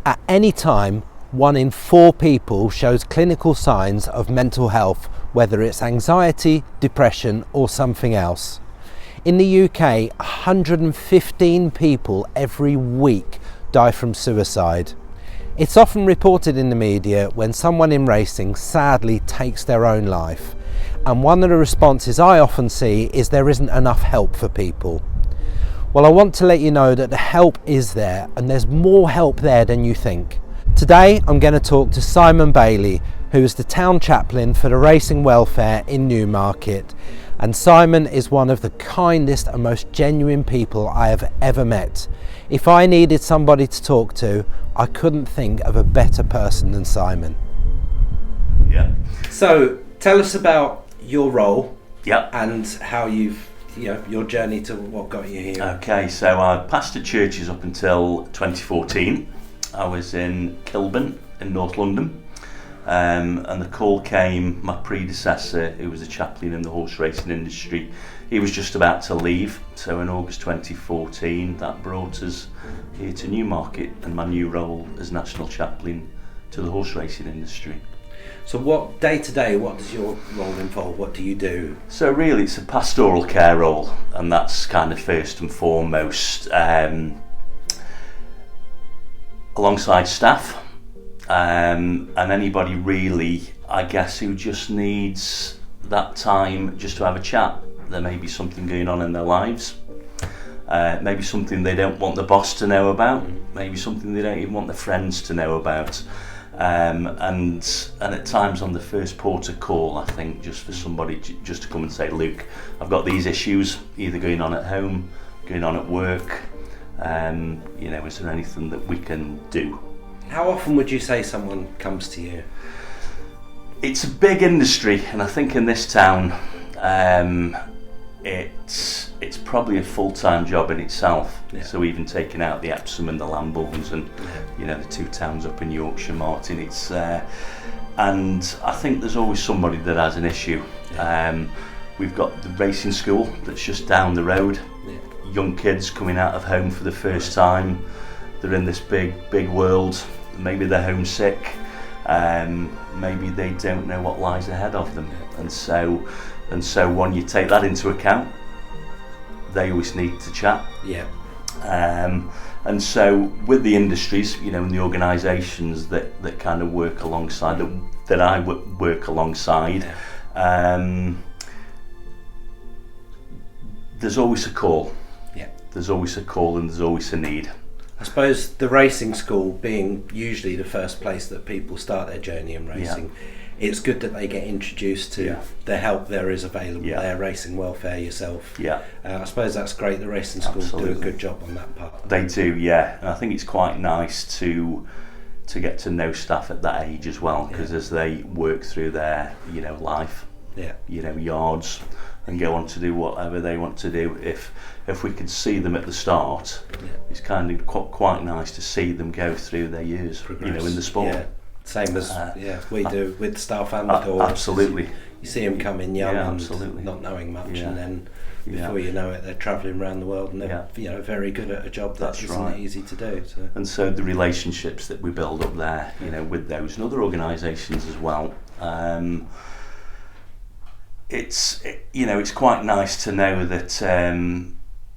At any time, 1 in 4 people shows clinical signs of mental health, whether it's anxiety, depression or something else. In the UK, 115 people every week die from suicide. It's often reported in the media when someone in racing sadly takes their own life. And one of the responses I often see is there isn't enough help for people. Well, I want to let you know that the help is there, and there's more help there than you think. Today I'm going to talk to Simon Bailey, who is the town chaplain for the racing welfare in Newmarket. And Simon is one of the kindest and most genuine people I have ever met. If I needed somebody to talk to, I couldn't think of a better person than Simon. Yeah. So tell us about your role. Yeah. And how you've, your journey to what got you here. Okay, so I pastored churches up until 2014. I was in Kilburn in North London, and the call came. My predecessor, who was a chaplain in the horse racing industry, he was just about to leave. So in August 2014, that brought us here to Newmarket, and my new role as national chaplain to the horse racing industry. So what day to day, what does your role involve? What do you do? So really it's a pastoral care role, and that's kind of first and foremost alongside staff and anybody really, I guess, who just needs that time just to have a chat. There may be something going on in their lives, maybe something they don't want the boss to know about, maybe something they don't even want their friends to know about. And at times on the first port of call, I think just for somebody just to come and say, Luke, I've got these issues either going on at home, going on at work, is there anything that we can do? How often would you say someone comes to you? It's a big industry, and I think in this town it's probably a full-time job in itself. Yeah. So even taking out the Epsom and the Lambourns and the 2 towns up in Yorkshire, Martin, it's and I think there's always somebody that has an issue. Yeah. We've got the racing school that's just down the road. Yeah. Young kids coming out of home for the first time. They're in this big world. Maybe they're homesick. Maybe they don't know what lies ahead of them. And so when you take that into account, they always need to chat. Yeah. And so with the industries, and the organisations that kind of work alongside, that I work alongside, there's always a call. Yeah. There's always a call and there's always a need. I suppose the racing school being usually the first place that people start their journey in racing, it's good that they get introduced to the help there is available there, racing welfare yourself. Yeah. I suppose that's great. The racing schools do a good job on that part. They do, yeah. And I think it's quite nice to get to know staff at that age as well, because as they work through their life, yards, and go on to do whatever they want to do. If we could see them at the start, it's kind of quite nice to see them go through their years, progress, in the sport. Yeah. Same as we do with staff and with horses. Absolutely. You see them come in young and not knowing much, and then before you know it, they're travelling around the world and they're very good at a job that isn't easy to do. So. And so the relationships that we build up there, with those and other organisations as well. It's quite nice to know that,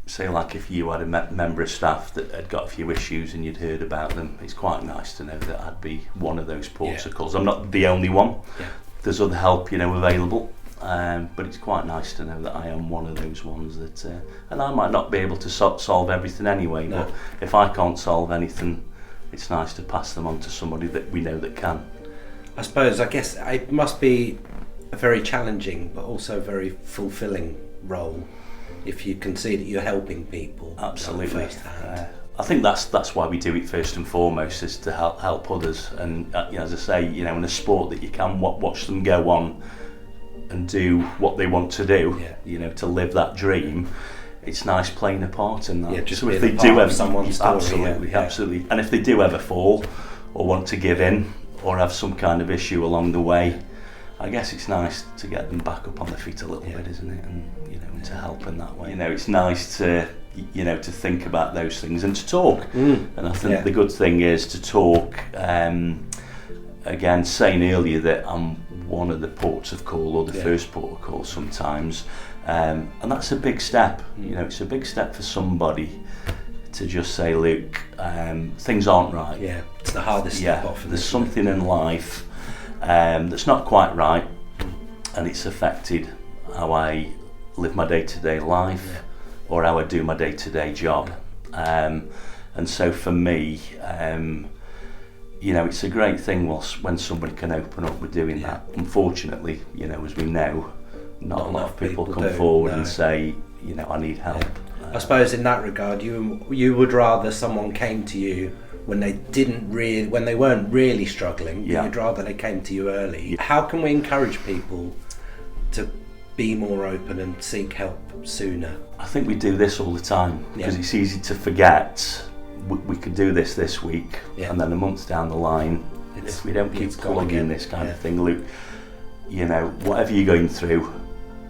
say like if you had a member of staff that had got a few issues and you'd heard about them, it's quite nice to know that I'd be one of those ports of calls. I'm not the only one. Yeah. There's other help, available, but it's quite nice to know that I am one of those ones that, and I might not be able to solve everything anyway, but if I can't solve anything, it's nice to pass them on to somebody that we know that can. I guess it must be a very challenging but also very fulfilling role if you can see that you're helping people. Absolutely. I think that's why we do it first and foremost, is to help others. And as I say, in a sport that you can watch them go on and do what they want to do, to live that dream. It's nice playing a part in that. Yeah, just so if they do ever someone's story, absolutely, and if they do ever fall or want to give in or have some kind of issue along the way, I guess it's nice to get them back up on their feet a little bit, isn't it? And to help in that way. It's nice to you know, to think about those things and to talk. And I think the good thing is to talk. Again, saying earlier that I'm one of the ports of call, or the first port of call sometimes, and that's a big step. You know, it's a big step for somebody to just say, look, things aren't right. Yeah, it's the hardest step often. There's something in life that's not quite right, and it's affected how I live my day-to-day life, or how I do my day-to-day job. And so for me, you know, it's a great thing when somebody can open up with doing that. Unfortunately, you know, as we know, not a lot of people come forward and say, you know, I need help. I suppose in that regard, you would rather someone came to you when they weren't really struggling. You'd rather they came to you early. How can we encourage people to be more open and seek help sooner? I think we do this all the time, because it's easy to forget. We could do this week, and then a month down the line, if we don't keep plugging this kind of thing, look, you know, whatever you're going through,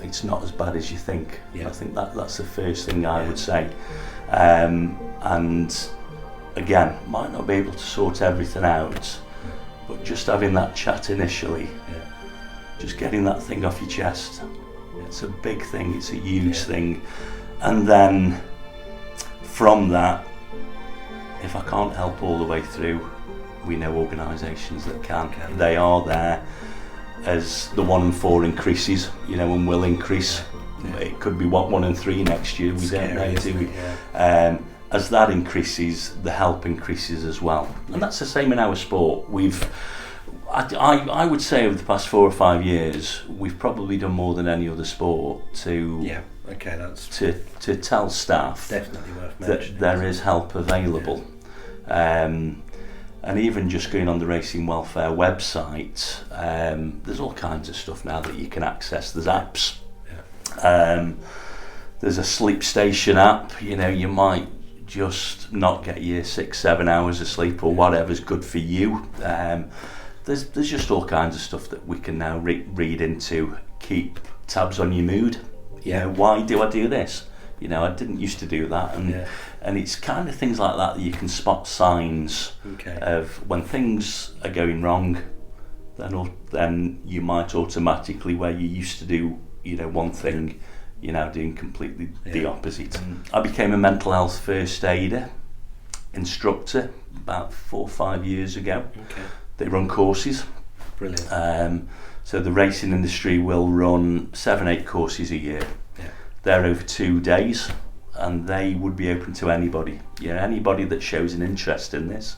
it's not as bad as you think. I think that's the first thing I would say. And again, might not be able to sort everything out, but just having that chat initially, just getting that thing off your chest, it's a big thing, it's a huge thing. And then from that, if I can't help all the way through, we know organisations that can. They are there. As the 1 in 4 increases, you know, and will increase, it could be 1 in 3 next year. We don't know, do we? As that increases, the help increases as well, and that's the same in our sport. I would say over the past 4 or 5 years, we've probably done more than any other sport to to tell staff definitely worth that there is help available. And even just going on the Racing Welfare website, there's all kinds of stuff now that you can access. There's apps. There's a sleep station app. You know, you might just not get your 6-7 hours of sleep, or whatever's good for you. There's just all kinds of stuff that we can now read into. Keep tabs on your mood. You know, why do I do this? You know, I didn't used to do that, and it's kind of things like that you can spot signs of when things are going wrong. Then you might automatically, where you used to do, you know, one thing, you're now doing completely the opposite. I became a mental health first aider instructor about 4 or 5 years ago. They run courses. Brilliant. So the racing industry will run 7-8 courses a year. They're over 2 days, and they would be open to anybody. You know, anybody that shows an interest in this,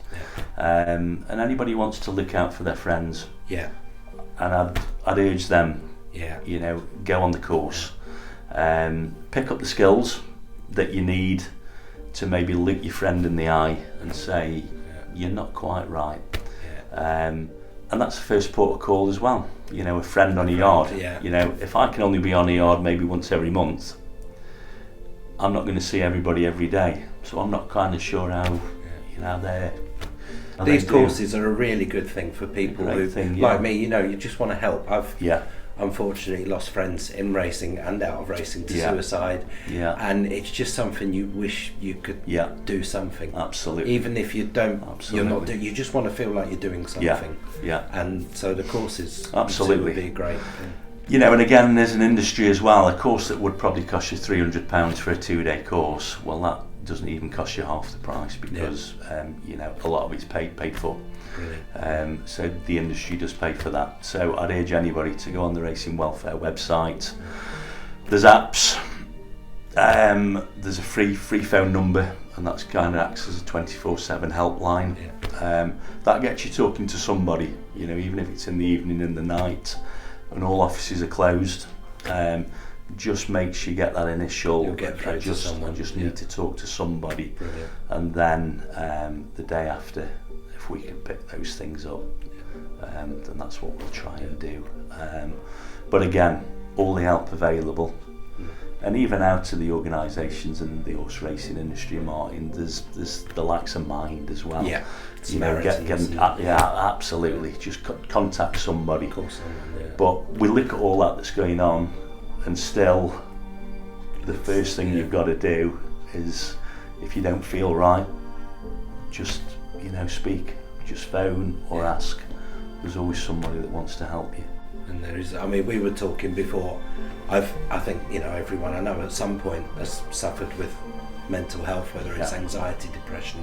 and anybody who wants to look out for their friends. And I'd urge them. You know, go on the course, pick up the skills that you need to maybe look your friend in the eye and say, you're not quite right. And that's the first port of call as well. You know, a friend on a yard. You know, if I can only be on a yard maybe once every month, I'm not going to see everybody every day. So I'm not kind of sure how, you know, they're... These courses are a really good thing for people like me, you know, you just want to help. I've unfortunately lost friends in racing and out of racing to suicide, and it's just something you wish you could do something. Absolutely. Even if you don't, you're not. You just want to feel like you're doing something. And so the courses would be great. You know, and again, there's an industry as well. A course that would probably cost you £300 for a 2-day course. Well, that doesn't even cost you half the price, because you know, a lot of it's paid for. So the industry does pay for that. So I'd urge anybody to go on the Racing Welfare website. There's apps. There's a free phone number, and that's kind of acts as a 24/7 helpline. That gets you talking to somebody. You know, even if it's in the evening, in the night, and all offices are closed. Just makes you get that initial. You'll get through to someone. I just need to talk to somebody. And then the day after, if we can pick those things up, then that's what we'll try and do. But again, all the help available, and even out to the organisations in the horse racing industry, Martin, there's the likes of Mind as well. You know, absolutely. Just contact somebody. But we look at all that's going on, and still, the first thing you've got to do is if you don't feel right, just speak, just phone or ask. There's always somebody that wants to help you. And there is, I mean, we were talking before, I think, everyone I know at some point has suffered with mental health, whether it's anxiety, depression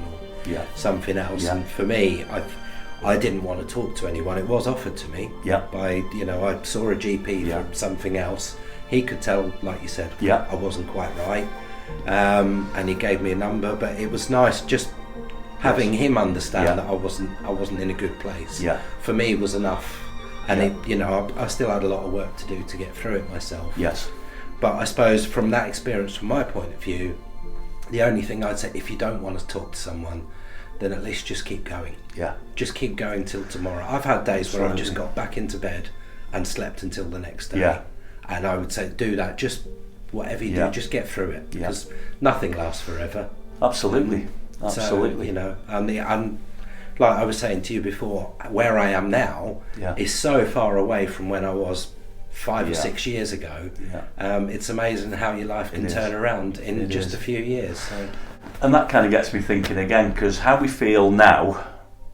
or something else. And for me, I didn't want to talk to anyone. It was offered to me by, I saw a GP for something else. He could tell, like you said, I wasn't quite right. And he gave me a number, but it was nice just having him understand that I wasn't in a good place. For me it was enough. And I still had a lot of work to do to get through it myself. Yes. But I suppose from that experience, from my point of view, the only thing I'd say, if you don't want to talk to someone, then at least just keep going. Just keep going till tomorrow. I've had days where I've just got back into bed and slept until the next day. And I would say do that, just whatever you do, just get through it, because nothing lasts forever. Absolutely. So, and like I was saying to you before, where I am now is so far away from when I was 5 or 6 years ago. It's amazing how your life can turn around in just a few years. So. And that kind of gets me thinking again, because how we feel now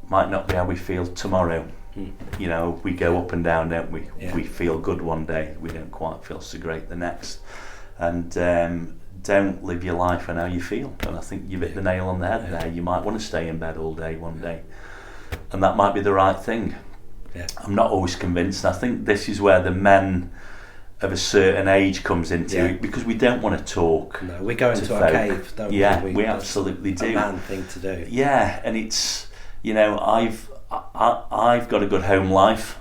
might not be how we feel tomorrow. We go up and down, don't we? We feel good one day, we don't quite feel so great the next. And don't live your life on how you feel. And I think you've hit the nail on the head there. You might want to stay in bed all day one day, and that might be the right thing. I'm not always convinced. I think this is where the men of a certain age comes into it, because we don't want to talk. No, we go into our cave, don't we? We absolutely do. A man thing to do. And it's, I've got a good home life.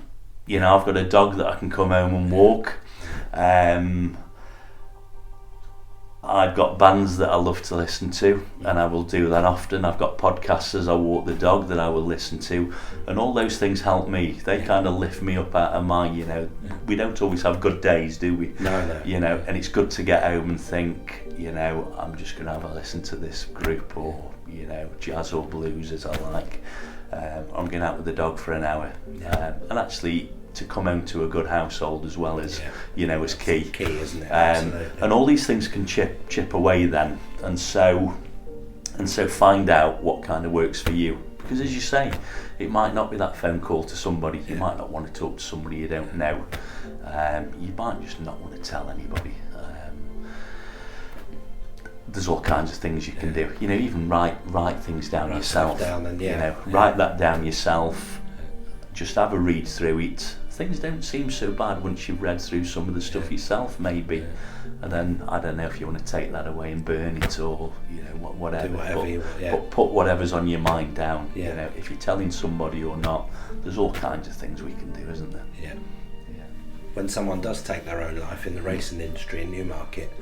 I've got a dog that I can come home and walk. I've got bands that I love to listen to, and I will do that often. I've got podcasts as I walk the dog that I will listen to, and all those things help me. They kind of lift me up out of my, we don't always have good days, do we? No. And it's good to get home and think, I'm just going to have a listen to this group, or, jazz or blues as I like. I'm going out with the dog for an hour. And actually, to come home to a good household as well is, is key. It's key, isn't it? Absolutely. And all these things can chip away then, and so find out what kind of works for you. Because as you say, it might not be that phone call to somebody. You might not want to talk to somebody you don't know. You might just not want to tell anybody. There's all kinds of things you can do. Even write things down yourself. Write that down yourself. Just have a read through it. Things don't seem so bad once you've read through some of the stuff yourself, maybe. And then I don't know if you want to take that away and burn it, or whatever. Do whatever but put whatever's on your mind down. If you're telling somebody or not, there's all kinds of things we can do, isn't there? When someone does take their own life in the racing industry in Newmarket,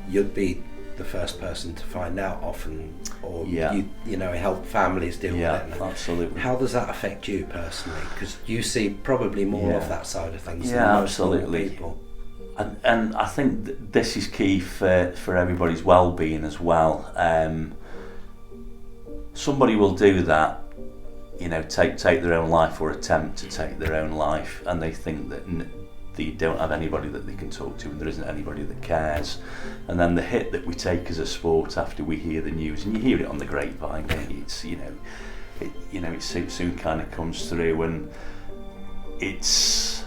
you'd be the first person to find out often, or help families deal with it. Absolutely. How does that affect you personally? Because you see probably more of that side of things than most people. And I think this is key for everybody's well-being as well. Somebody will do that, take their own life, or attempt to take their own life, and they think that they don't have anybody that they can talk to, and there isn't anybody that cares. And then the hit that we take as a sport after we hear the news, and you hear it on the grapevine, it's it soon kind of comes through, and it's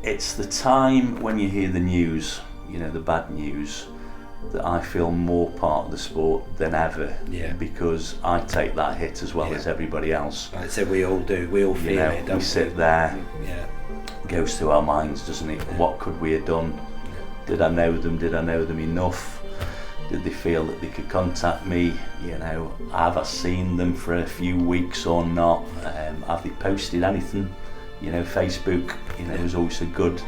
the time when you hear the news, the bad news, that I feel more part of the sport than ever, because I take that hit as well as everybody else. Like I said, we all do, we all feel it, don't we? We sit there, goes through our minds, doesn't it? What could we have done? Did I know them? Did I know them enough? Did they feel that they could contact me? Have I seen them for a few weeks or not? Have they posted anything? Facebook, is always a good,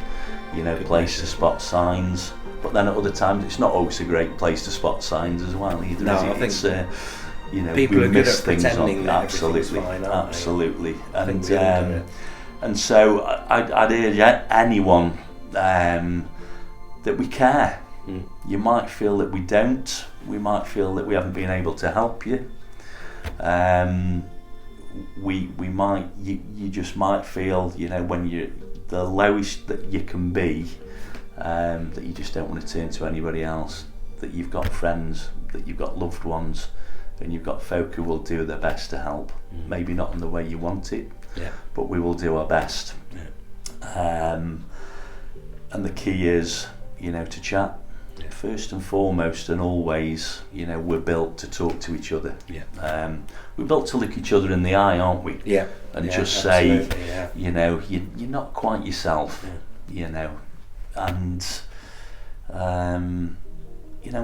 place to spot signs. But then at other times, it's not always a great place to spot signs as well either. No, I think people are good at things pretending that absolutely, fine, absolutely. And so I'd urge anyone that we care. You might feel that we don't. We might feel that we haven't been able to help you. We might. You just might feel, when you're the lowest that you can be, that you just don't want to turn to anybody else. That you've got friends that you've got loved ones and you've got folk who will do their best to help. Maybe not in the way you want it, but we will do our best. And the key is, to chat. First and foremost and always, we're built to talk to each other. We're built to look each other in the eye, aren't we? And just say, you're not quite yourself, and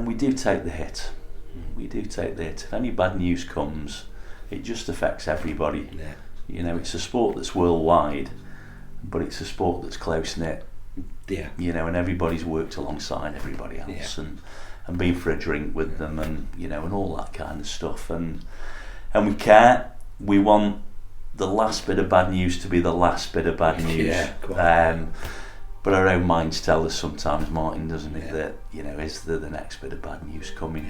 we do take the hit. We do take the hit. If any bad news comes, it just affects everybody. It's a sport that's worldwide, but it's a sport that's close-knit. And everybody's worked alongside everybody else, and been for a drink with them, and and all that kind of stuff, and we care. We want the last bit of bad news to be the last bit of bad news. But our own minds tell us sometimes, Martin, doesn't it, that is there the next bit of bad news coming?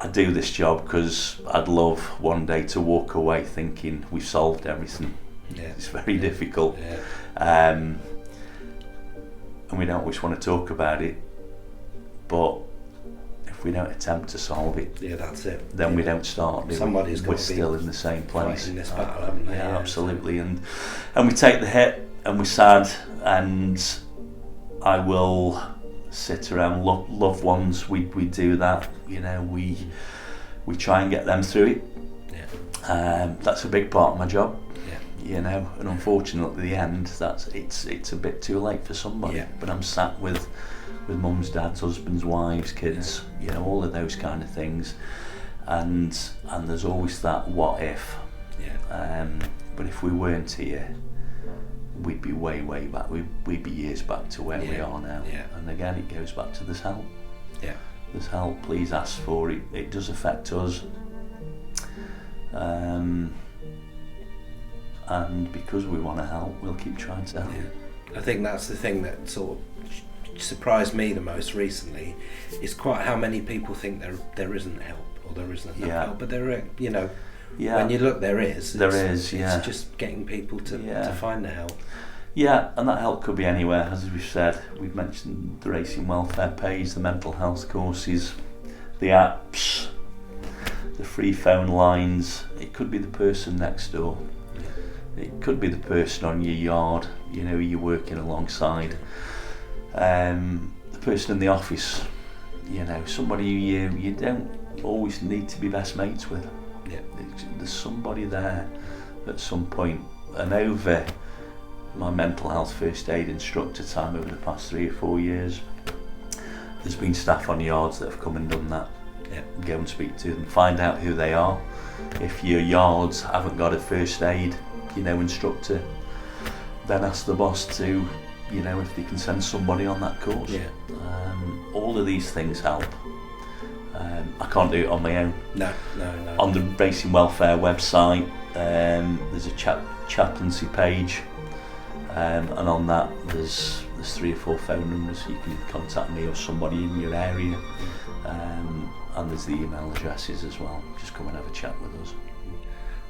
I do this job because I'd love one day to walk away thinking we've solved everything. It's very difficult. And we don't always want to talk about it, but if we don't attempt to solve it, that's it. Then we don't start. Somebody's we're still in the same place. In this battle, haven't they? Absolutely. And we take the hit, and we're sad, and I will sit around loved ones. We do that. We try and get them through it. That's a big part of my job. And unfortunately at the end it's a bit too late for somebody, but I'm sat with mums, dads, husbands, wives, kids, all of those kind of things, and there's always that what if. But if we weren't here, we'd be way back. We'd be years back to where we are now. And again, it goes back to there's help. There's help. Please ask for it. It does affect us. And because we want to help, we'll keep trying to help. I think that's the thing that sort of surprised me the most recently, is quite how many people think there isn't help, or there isn't enough help, but there are, when you look, there is. It's just getting people to find the help. And that help could be anywhere, as we've said. We've mentioned the racing welfare page, the mental health courses, the apps, the free phone lines. It could be the person next door. It could be the person on your yard, you're working alongside. The person in the office, somebody you don't always need to be best mates with. There's somebody there at some point. And over my mental health first aid instructor time over the past 3 or 4 years, there's been staff on yards that have come and done that. Go and speak to them, find out who they are. If your yards haven't got a first aid instructor, then ask the boss to, if they can send somebody on that course. All of these things help. I can't do it on my own. No. On the Racing Welfare website, there's a chaplaincy page, and on that there's 3 or 4 phone numbers. You can contact me or somebody in your area, and there's the email addresses as well. Just come and have a chat with us.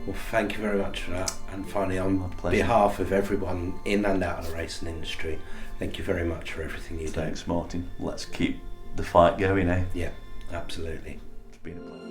Well, thank you very much for that. And finally, on behalf of everyone in and out of the racing industry, thank you very much for everything you do. Thanks, Martin. Let's keep the fight going, eh? Yeah, absolutely. It's been a pleasure.